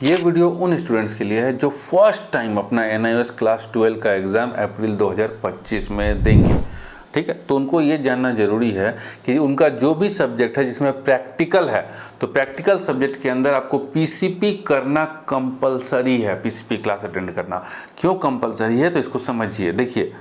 ये वीडियो उन स्टूडेंट्स के लिए है जो फर्स्ट टाइम अपना NIOS क्लास 12 का एग्ज़ाम अप्रैल 2025 में देंगे। ठीक है, तो उनको ये जानना ज़रूरी है कि उनका जो भी सब्जेक्ट है जिसमें प्रैक्टिकल है, तो प्रैक्टिकल सब्जेक्ट के अंदर आपको PCP करना कंपलसरी है। PCP क्लास अटेंड करना क्यों कंपलसरी है, तो इसको समझिए। देखिए,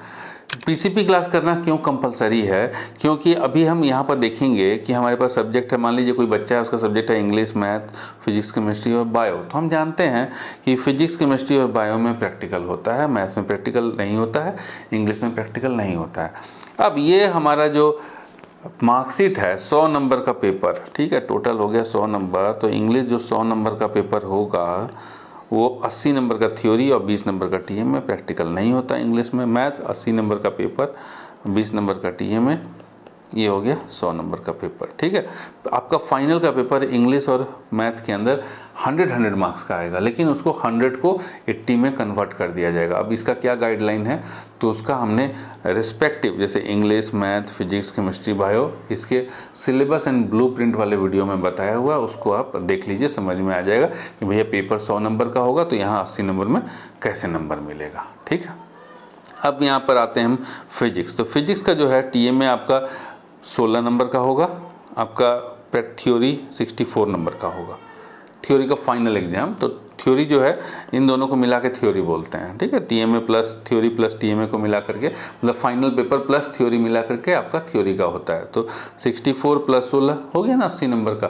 PCP क्लास करना क्यों कंपलसरी है, क्योंकि अभी हम यहाँ पर देखेंगे कि हमारे पास सब्जेक्ट है, मान लीजिए कोई बच्चा है, उसका सब्जेक्ट है इंग्लिश, मैथ, फिजिक्स, केमिस्ट्री और बायो। तो हम जानते हैं कि फिजिक्स, केमिस्ट्री और बायो में प्रैक्टिकल होता है, मैथ में प्रैक्टिकल नहीं होता है, इंग्लिश में प्रैक्टिकल नहीं होता है। अब ये हमारा जो मार्कशीट है 100 नंबर का पेपर, ठीक है, टोटल हो गया 100 नंबर। तो इंग्लिश जो 100 नंबर का पेपर होगा वो 80 नंबर का थ्योरी और 20 नंबर का TM में प्रैक्टिकल नहीं होता इंग्लिश में। मैथ 80 नंबर का पेपर, 20 नंबर का TM में, ये हो गया 100 नंबर का पेपर। ठीक है, तो आपका फाइनल का पेपर इंग्लिश और मैथ के अंदर 100 मार्क्स का आएगा, लेकिन उसको 100 को 80 में कन्वर्ट कर दिया जाएगा। अब इसका क्या गाइडलाइन है, तो उसका हमने रिस्पेक्टिव, जैसे English, math, physics, chemistry, bio, इसके सिलेबस एंड ब्लूप्रिंट वाले वीडियो में बताया हुआ, उसको आप देख लीजिए, समझ में आ जाएगा कि भैया पेपर 100 नंबर का होगा तो यहाँ 80 नंबर में कैसे नंबर मिलेगा। ठीक है, अब यहाँ पर आते हैं हम फिजिक्स। तो फिजिक्स का जो है TM में आपका 16 नंबर का होगा, आपका थ्योरी 64 नंबर का होगा, थ्योरी का फाइनल एग्जाम। तो थ्योरी जो है, इन दोनों को मिला के थ्योरी बोलते हैं। ठीक है, TMA plus theory plus TMA को मिला करके, मतलब फाइनल पेपर प्लस थ्योरी मिला करके आपका थ्योरी का होता है। तो 64 प्लस 16 हो गया ना 80 नंबर का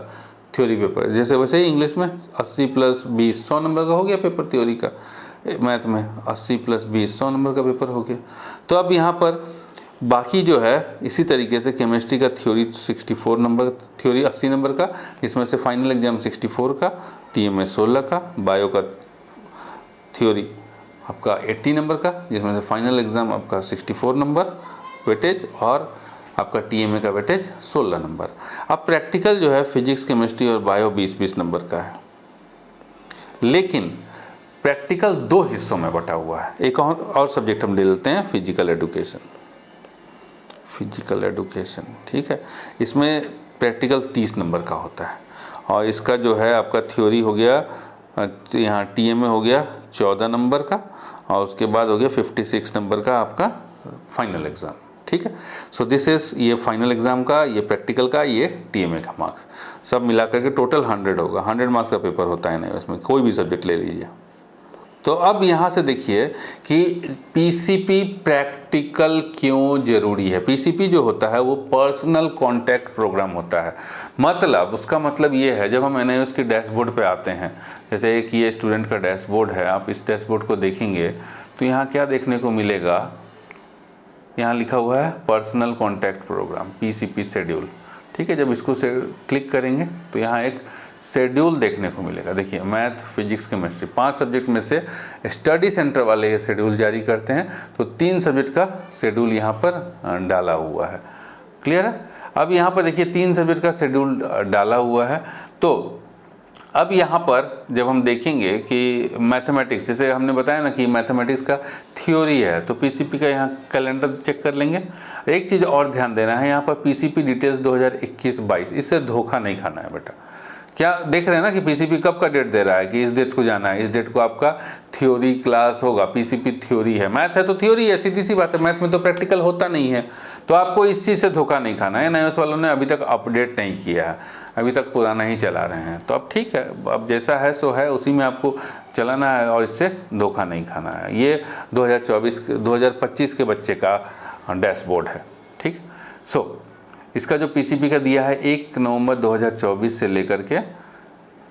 थ्योरी पेपर। जैसे वैसे ही इंग्लिश में 80 प्लस 20 100 नंबर का हो गया पेपर थ्योरी का। मैथ में 80 प्लस 20 100 नंबर का पेपर हो गया। तो अब यहाँ पर बाकी जो है इसी तरीके से केमिस्ट्री का थ्योरी 64 नंबर, थ्योरी 80 नंबर का, जिसमें से फाइनल एग्जाम 64 का, TMA 16 का, बायो का थ्योरी आपका 80 नंबर का, जिसमें से फाइनल एग्जाम आपका 64 नंबर वेटेज, और आपका TMA का वेटेज 16 नंबर। अब प्रैक्टिकल जो है फिजिक्स, केमिस्ट्री और बायो 20-20 नंबर का है, लेकिन प्रैक्टिकल 2 हिस्सों में बटा हुआ है। एक और सब्जेक्ट हम ले लेते हैं, फिजिकल एजुकेशन। फिजिकल एजुकेशन, ठीक है, इसमें प्रैक्टिकल 30 नंबर का होता है, और इसका जो है आपका थ्योरी हो गया, यहाँ TMA हो गया 14 नंबर का, और उसके बाद हो गया 56 नंबर का आपका फाइनल एग्ज़ाम। ठीक है, सो दिस इज़ ये फाइनल एग्ज़ाम का, ये प्रैक्टिकल का, ये TMA का मार्क्स, सब मिला करके टोटल 100 होगा। 100 मार्क्स का पेपर होता है ना, इसमें कोई भी सब्जेक्ट ले लीजिए। तो अब यहाँ से देखिए कि PCP प्रैक्टिकल क्यों ज़रूरी है। PCP जो होता है वो पर्सनल कांटेक्ट प्रोग्राम होता है। मतलब उसका मतलब ये है, जब हम NIOS के डैशबोर्ड पे आते हैं, जैसे एक ये स्टूडेंट का डैशबोर्ड है, आप इस डैशबोर्ड को देखेंगे तो यहाँ क्या देखने को मिलेगा, यहाँ लिखा हुआ है personal contact program, PCP schedule. ठीक है, जब इसको से क्लिक करेंगे तो यहाँ एक शेड्यूल देखने को मिलेगा। देखिए, मैथ, फिजिक्स, केमिस्ट्री 5 सब्जेक्ट में से स्टडी सेंटर वाले ये शेड्यूल जारी करते हैं, तो 3 सब्जेक्ट का शेड्यूल यहाँ पर डाला हुआ है। क्लियर है। अब यहाँ पर देखिए 3 सब्जेक्ट का शेड्यूल डाला हुआ है। तो अब यहाँ पर जब हम देखेंगे कि मैथमेटिक्स, जैसे हमने बताया ना कि मैथमेटिक्स का थ्योरी है, तो PCP का यहाँ कैलेंडर चेक कर लेंगे। एक चीज़ और ध्यान देना है, यहाँ पर PCP डिटेल्स 2021-22, इससे धोखा नहीं खाना है बेटा। क्या देख रहे हैं ना कि PCP कब का डेट दे रहा है कि इस डेट को जाना है, इस डेट को आपका थ्योरी क्लास होगा। PCP थ्योरी है, मैथ है तो थ्योरी है, सीधी सी बात है, मैथ में तो प्रैक्टिकल होता नहीं है। तो आपको इस चीज़ से धोखा नहीं खाना है। NIOS वालों ने अभी तक अपडेट नहीं किया है, अभी तक पुराना ही चला रहे हैं। तो अब ठीक है, अब जैसा है सो है, उसी में आपको चलाना है और इससे धोखा नहीं खाना है। ये 2025 के बच्चे का डैशबोर्ड है। ठीक, सो इसका जो PCP का दिया है 1 नवंबर 2024 से लेकर के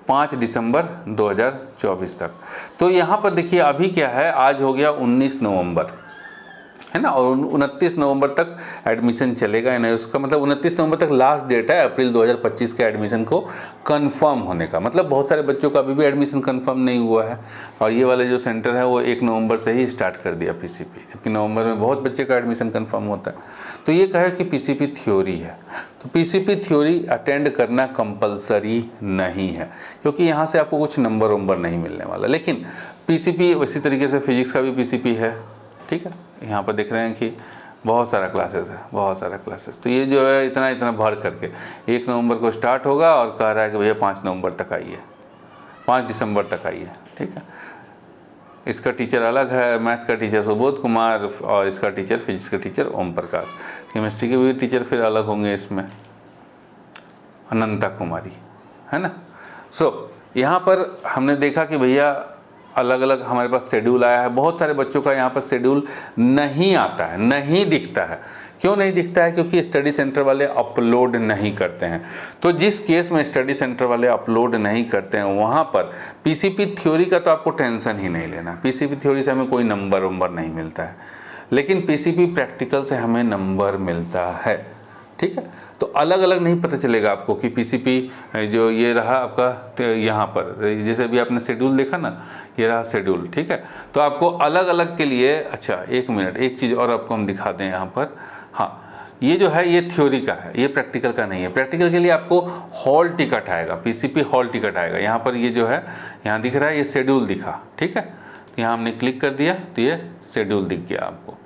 5 दिसंबर 2024 तक। तो यहाँ पर देखिए अभी क्या है, आज हो गया 19 नवंबर, है ना, और 29 नवंबर तक एडमिशन चलेगा। NIOS का मतलब 29 नवंबर तक लास्ट डेट है अप्रैल 2025 के एडमिशन को कंफर्म होने का। मतलब बहुत सारे बच्चों का अभी भी एडमिशन कंफर्म नहीं हुआ है, और ये वाले जो सेंटर है वो 1 नवंबर से ही स्टार्ट कर दिया PCP, जबकि नवंबर में बहुत बच्चे का एडमिशन कंफर्म होता है। तो ये कहे कि PCP थ्योरी है, तो PCP थ्योरी अटेंड करना कंपलसरी नहीं है, क्योंकि यहाँ से आपको कुछ नंबर वंबर नहीं मिलने वाला। लेकिन PCP इसी तरीके से फिजिक्स का भी PCP है। ठीक है, यहाँ पर देख रहे हैं कि बहुत सारा क्लासेस है, बहुत सारा क्लासेस। तो ये जो है इतना भर करके 1 नवंबर को स्टार्ट होगा, और कह रहा है कि भैया 5 नवंबर तक आइए। 5 दिसंबर तक आई है। ठीक है, इसका टीचर अलग है, मैथ का टीचर सुबोध कुमार और इसका टीचर फिजिक्स का टीचर ओम प्रकाश। केमिस्ट्री के भी टीचर फिर अलग होंगे, इसमें अनंता कुमारी, है ना। सो यहाँ पर हमने देखा कि भैया अलग अलग हमारे पास शेड्यूल आया है। बहुत सारे बच्चों का यहाँ पर शेड्यूल नहीं आता है, नहीं दिखता है। क्यों नहीं दिखता है? क्योंकि स्टडी सेंटर वाले अपलोड नहीं करते हैं। तो जिस केस में स्टडी सेंटर वाले अपलोड नहीं करते हैं वहाँ पर पीसीपी थ्योरी का तो आपको टेंशन ही नहीं लेना। पीसीपी थ्योरी से हमें कोई नंबर वंबर नहीं मिलता है, लेकिन पीसीपी प्रैक्टिकल से हमें नंबर मिलता है। ठीक है, तो अलग अलग नहीं पता चलेगा आपको कि पीसीपी जो ये रहा आपका, तो यहाँ पर जैसे अभी आपने शेड्यूल देखा ना, ये रहा शेड्यूल। ठीक है, तो आपको अलग अलग के लिए, अच्छा एक मिनट, एक चीज़ और आपको हम दिखा दें यहाँ पर। हाँ, ये जो है ये थ्योरी का है, ये प्रैक्टिकल का नहीं है। प्रैक्टिकल के लिए आपको हॉल टिकट आएगा, पीसीपी हॉल टिकट आएगा। यहाँ पर ये जो है यहाँ दिख रहा है, ये शेड्यूल दिखा। ठीक है, तो यहाँ हमने क्लिक कर दिया तो ये शेड्यूल दिख गया आपको।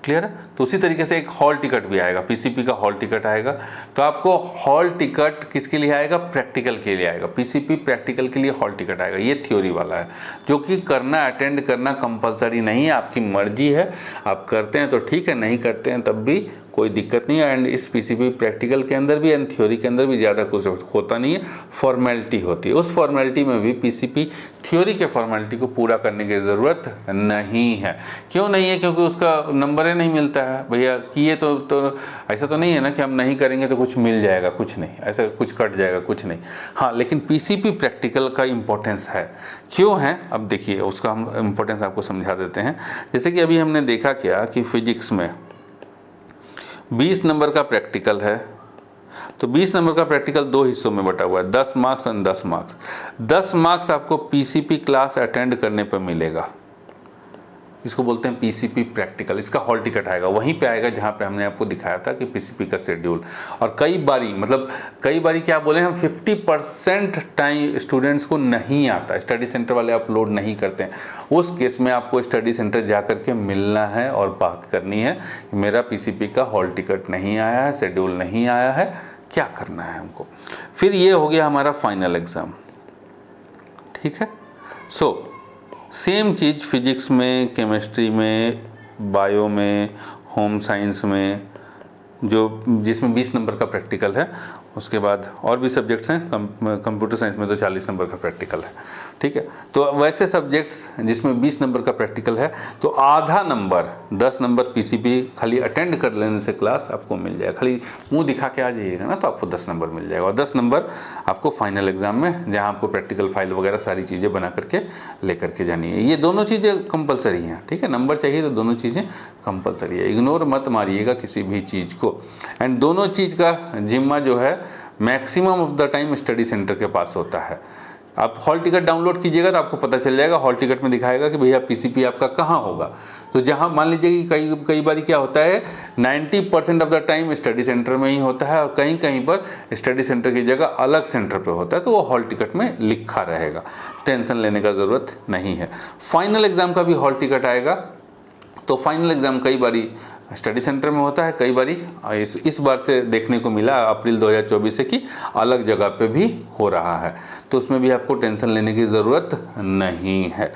क्लियर है? तो उसी तरीके से एक हॉल टिकट भी आएगा, पीसीपी का हॉल टिकट आएगा। तो आपको हॉल टिकट किसके लिए आएगा? प्रैक्टिकल के लिए आएगा। पीसीपी प्रैक्टिकल के लिए हॉल टिकट आएगा। ये थ्योरी वाला है, जो कि करना, अटेंड करना कंपलसरी नहीं है, आपकी मर्जी है। आप करते हैं तो ठीक है, नहीं करते हैं तब भी कोई दिक्कत नहीं है। एंड इस पीसीपी प्रैक्टिकल के अंदर भी एंड थ्योरी के अंदर भी ज़्यादा कुछ होता नहीं है, फॉर्मेलिटी होती है। उस फॉर्मेलिटी में भी पीसीपी थ्योरी के फॉर्मेलिटी को पूरा करने की ज़रूरत नहीं है। क्यों नहीं है? क्योंकि उसका नंबर ही नहीं मिलता है भैया। किए तो ऐसा तो नहीं है ना कि हम नहीं करेंगे तो कुछ मिल जाएगा, कुछ नहीं, ऐसा कुछ कट जाएगा, कुछ नहीं। हाँ, लेकिन पीसीपी प्रैक्टिकल का इम्पोर्टेंस है। क्यों है? अब देखिए, उसका हम इम्पोर्टेंस आपको समझा देते हैं। जैसे कि अभी हमने देखा क्या कि फिजिक्स में 20 नंबर का प्रैक्टिकल है। तो 20 नंबर का प्रैक्टिकल 2 हिस्सों में बटा हुआ है, 10 मार्क्स और 10 मार्क्स। 10 मार्क्स आपको पीसीपी क्लास अटेंड करने पर मिलेगा। इसको बोलते हैं पीसीपी प्रैक्टिकल। इसका हॉल टिकट आएगा, वहीं पे आएगा जहाँ पे हमने आपको दिखाया था कि पीसीपी का शेड्यूल। और कई बारी क्या बोले हम, 50% टाइम स्टूडेंट्स को नहीं आता, स्टडी सेंटर वाले अपलोड नहीं करते हैं। उस केस में आपको स्टडी सेंटर जा करके मिलना है और बात करनी है, मेरा पीसीपी का हॉल टिकट नहीं आया है, शेड्यूल नहीं आया है, क्या करना है हमको। फिर ये हो गया हमारा फाइनल एग्ज़ाम। ठीक है, सो सेम चीज़ फिजिक्स में, केमिस्ट्री में, बायो में, होम साइंस में, जिसमें 20 नंबर का प्रैक्टिकल है। उसके बाद और भी सब्जेक्ट्स हैं, कंप्यूटर साइंस में तो 40 नंबर का प्रैक्टिकल है। ठीक है, तो वैसे सब्जेक्ट्स जिसमें 20 नंबर का प्रैक्टिकल है, तो आधा नंबर, 10 नंबर पीसीपी खाली अटेंड कर लेने से क्लास आपको मिल जाएगा। खाली मुंह दिखा के आ जाइएगा ना, तो आपको 10 नंबर मिल जाएगा। और 10 नंबर आपको फाइनल एग्जाम में, जहाँ आपको प्रैक्टिकल फाइल वगैरह सारी चीज़ें बना करके लेकर के जानी है। ये दोनों चीज़ें कंपलसरी हैं। ठीक है, नंबर चाहिए तो दोनों चीज़ें कंपलसरी है, इग्नोर मत मारिएगा किसी भी चीज़ को। एंड दोनों चीज़ का जिम्मा जो है maximum of the time study centre के पास होता है। आप हॉल टिकट डाउनलोड कीजिएगा तो आपको पता चल जाएगा, हॉल टिकट में दिखाएगा कि भैया पीसीपी आपका कहाँ होगा। तो जहाँ मान लीजिए कि कई बार क्या होता है, 90% of the time study centre में ही होता है, और कहीं कहीं पर स्टडी सेंटर की जगह अलग सेंटर पे होता है, तो वो हॉल टिकट में लिखा रहेगा। टेंशन लेने का ज़रूरत नहीं है। फाइनल एग्ज़ाम का भी हॉल टिकट आएगा। तो फाइनल एग्ज़ाम कई बारी स्टडी सेंटर में होता है, कई बारी इस बार से देखने को मिला अप्रैल 2024 से कि अलग जगह पे भी हो रहा है। तो उसमें भी आपको टेंशन लेने की ज़रूरत नहीं है।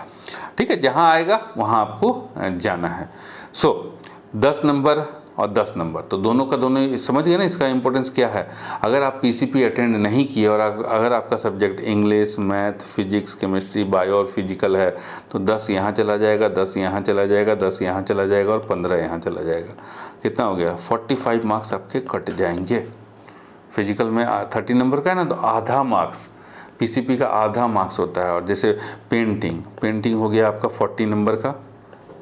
ठीक है, जहाँ आएगा वहाँ आपको जाना है। सो 10 नंबर और 10 नंबर, तो दोनों का दोनों समझ गए ना इसका इंपॉर्टेंस क्या है। अगर आप पीसीपी अटेंड नहीं किए और अगर आपका subject English, math, physics, chemistry, bio और फिजिकल है, तो 10 यहाँ चला जाएगा, 10 यहाँ चला जाएगा, 10 यहाँ चला जाएगा और 15 यहाँ चला जाएगा। कितना हो गया? 45 मार्क्स आपके कट जाएंगे। फिजिकल में 30 नंबर का है ना, तो आधा मार्क्स पीसीपी का आधा मार्क्स होता है। और जैसे पेंटिंग हो गया आपका 40 नंबर का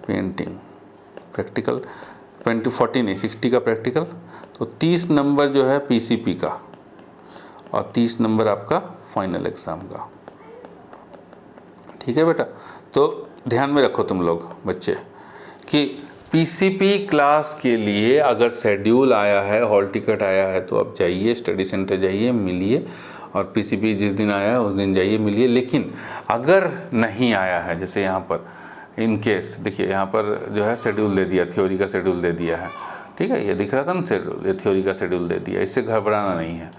पेंटिंग प्रैक्टिकल, 40 नहीं 60 का प्रैक्टिकल, तो 30 नंबर जो है पीसीपी का और 30 नंबर आपका फाइनल एग्ज़ाम का। ठीक है बेटा, तो ध्यान में रखो तुम लोग बच्चे कि पीसीपी क्लास के लिए अगर शेड्यूल आया है, हॉल टिकट आया है, तो आप जाइए स्टडी सेंटर जाइए, मिलिए, और पीसीपी जिस दिन आया है उस दिन जाइए मिलिए। लेकिन अगर नहीं आया है, जैसे यहाँ पर इन केस देखिए, यहाँ पर जो है शेड्यूल दे दिया, थ्योरी का शेड्यूल दे दिया है। ठीक है, ये दिख रहा था ना शेड्यूल, ये थ्योरी का शेड्यूल दे दिया, इससे घबराना नहीं है।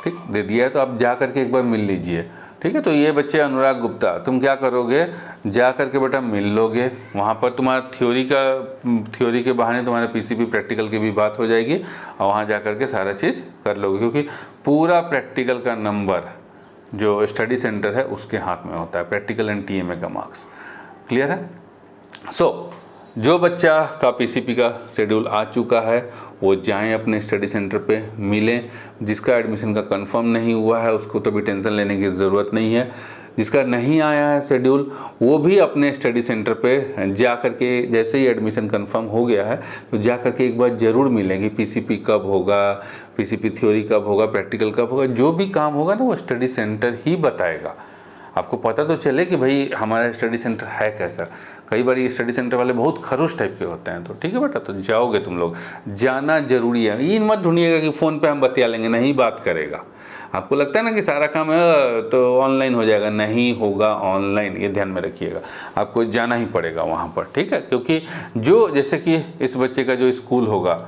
ठीक, दे दिया है तो आप जा करके एक बार मिल लीजिए। ठीक है, तो ये बच्चे अनुराग गुप्ता, तुम क्या करोगे, जा करके बेटा मिल लोगे वहाँ पर, तुम्हारा थ्योरी के बहाने तुम्हारे पीसीपी प्रैक्टिकल की भी बात हो जाएगी और वहाँ जा करके सारा चीज़ कर लोगे, क्योंकि पूरा प्रैक्टिकल का नंबर जो स्टडी सेंटर है उसके हाथ में होता है, प्रैक्टिकल एंड टीएमए का मार्क्स। क्लियर है? सो जो बच्चा का पीसीपी का शेड्यूल आ चुका है वो जाएं अपने स्टडी सेंटर पे मिलें। जिसका एडमिशन का कंफर्म नहीं हुआ है उसको तो भी टेंशन लेने की ज़रूरत नहीं है। जिसका नहीं आया है शेड्यूल वो भी अपने स्टडी सेंटर पे जा कर के, जैसे ही एडमिशन कंफर्म हो गया है तो जा कर के एक बार ज़रूर मिलेंगे। पीसीपी कब होगा, पीसीपी थ्योरी कब होगा, प्रैक्टिकल कब होगा, जो भी काम होगा ना वो स्टडी सेंटर ही बताएगा। आपको पता तो चले कि भाई हमारा स्टडी सेंटर है कैसा। कई बार ये स्टडी सेंटर वाले बहुत खरूश टाइप के होते हैं, तो ठीक है बेटा, तो जाओगे तुम लोग, जाना जरूरी है। ये मत ढूंढिएगा कि फ़ोन पे हम बतिया लेंगे, नहीं बात करेगा। आपको लगता है ना कि सारा काम है तो ऑनलाइन हो जाएगा, नहीं होगा ऑनलाइन, ये ध्यान में रखिएगा। आपको जाना ही पड़ेगा वहाँ पर, ठीक है, क्योंकि जो जैसे कि इस बच्चे का जो स्कूल होगा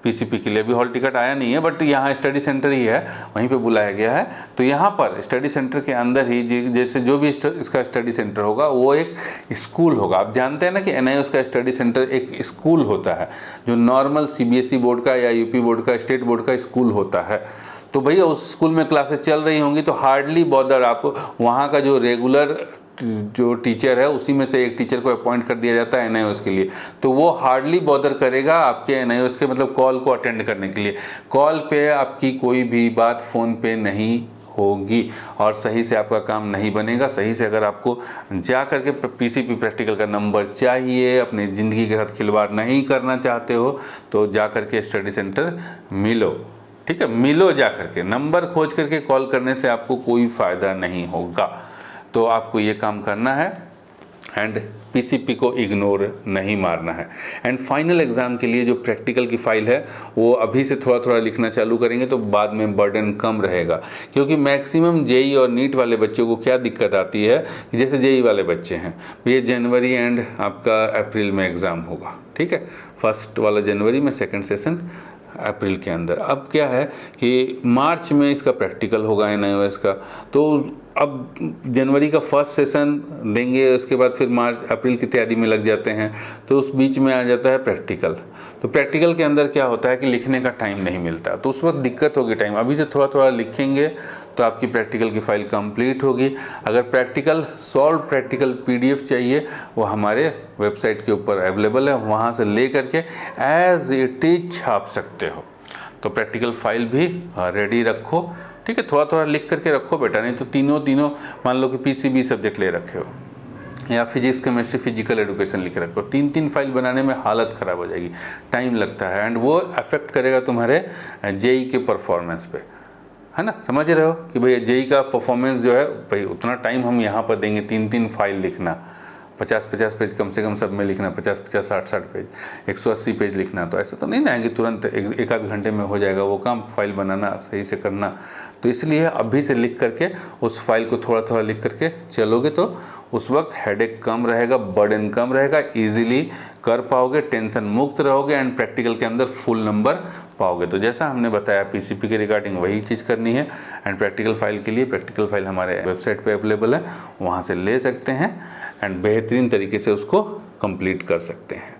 पीसीपी के लिए, अभी हॉल टिकट आया नहीं है, बट यहाँ स्टडी सेंटर ही है, वहीं पे बुलाया गया है। तो यहाँ पर स्टडी सेंटर के अंदर ही जैसे जो भी इसका स्टडी सेंटर होगा वो एक स्कूल होगा। आप जानते हैं ना कि एनआईओएस का स्टडी सेंटर एक स्कूल होता है, जो नॉर्मल सीबीएसई बोर्ड का या यूपी बोर्ड का, स्टेट बोर्ड का स्कूल होता है। तो भैया उस स्कूल में क्लासेस चल रही होंगी तो हार्डली बॉदर, आप वहाँ का जो रेगुलर जो टीचर है उसी में से एक टीचर को अपॉइंट कर दिया जाता है एनआईओएस के लिए, तो वो हार्डली बॉदर करेगा आपके एनआईओएस के मतलब कॉल को अटेंड करने के लिए। कॉल पे आपकी कोई भी बात फ़ोन पे नहीं होगी और सही से आपका काम नहीं बनेगा। सही से अगर आपको जा करके पीसीपी प्रैक्टिकल का नंबर चाहिए, अपनी ज़िंदगी के साथ खिलवाड़ नहीं करना चाहते हो, तो जा करके स्टडी सेंटर मिलो। ठीक है, मिलो जा करके, नंबर खोज करके कॉल करने से आपको कोई फ़ायदा नहीं होगा। तो आपको ये काम करना है एंड पीसीपी को इग्नोर नहीं मारना है। एंड फाइनल एग्ज़ाम के लिए जो प्रैक्टिकल की फ़ाइल है वो अभी से थोड़ा थोड़ा लिखना चालू करेंगे तो बाद में बर्डन कम रहेगा, क्योंकि मैक्सिमम जेई और नीट वाले बच्चों को क्या दिक्कत आती है, जैसे जेई वाले बच्चे हैं, ये जनवरी एंड आपका अप्रैल में एग्ज़ाम होगा। ठीक है, फर्स्ट वाला जनवरी में, सेकेंड सेशन अप्रैल के अंदर। अब क्या है कि मार्च में इसका प्रैक्टिकल होगा एनआईओएस का, तो अब जनवरी का फर्स्ट सेशन देंगे, उसके बाद फिर मार्च अप्रैल की तैयारी में लग जाते हैं, तो उस बीच में आ जाता है प्रैक्टिकल। तो प्रैक्टिकल के अंदर क्या होता है कि लिखने का टाइम नहीं मिलता, तो उस वक्त दिक्कत होगी टाइम। अभी से थोड़ा थोड़ा लिखेंगे तो आपकी प्रैक्टिकल की फ़ाइल कंप्लीट होगी। अगर प्रैक्टिकल सॉल्व प्रैक्टिकल पीडीएफ चाहिए वो हमारे वेबसाइट के ऊपर अवेलेबल है, वहाँ से ले करके एज इट इज छाप सकते हो। तो प्रैक्टिकल फाइल भी रेडी रखो। ठीक है, थोड़ा थोड़ा लिख करके रखो बेटा, नहीं तो तीनों मान लो कि पीसीबी सब्जेक्ट ले रखे हो या फिजिक्स केमिस्ट्री फिजिकल एजुकेशन लिख रखो, तीन फाइल बनाने में हालत ख़राब हो जाएगी, टाइम लगता है एंड वो अफेक्ट करेगा तुम्हारे जेई के परफॉर्मेंस पे, है ना। समझ रहे हो कि भाई जेई का परफॉर्मेंस जो है, भाई उतना टाइम हम यहाँ पर देंगे, तीन फाइल लिखना, 50-50 पेज कम से कम सब में लिखना, 50-50 60-60 पेज, 180 पेज लिखना, तो ऐसा तो नहीं ना है कि तुरंत एक आध घंटे में हो जाएगा वो काम, फाइल बनाना सही से करना। तो इसलिए अभी से लिख करके उस फाइल को थोड़ा थोड़ा लिख करके चलोगे तो उस वक्त हेडेक कम रहेगा, बर्डन कम रहेगा, इजीली कर पाओगे, टेंशन मुक्त रहोगे एंड प्रैक्टिकल के अंदर फुल नंबर पाओगे। तो जैसा हमने बताया पीसीपी के रिगार्डिंग वही चीज़ करनी है। एंड प्रैक्टिकल फाइल के लिए प्रैक्टिकल फाइल हमारे वेबसाइट पे अवेलेबल है, वहाँ से ले सकते हैं एंड बेहतरीन तरीके से उसको कंप्लीट कर सकते हैं।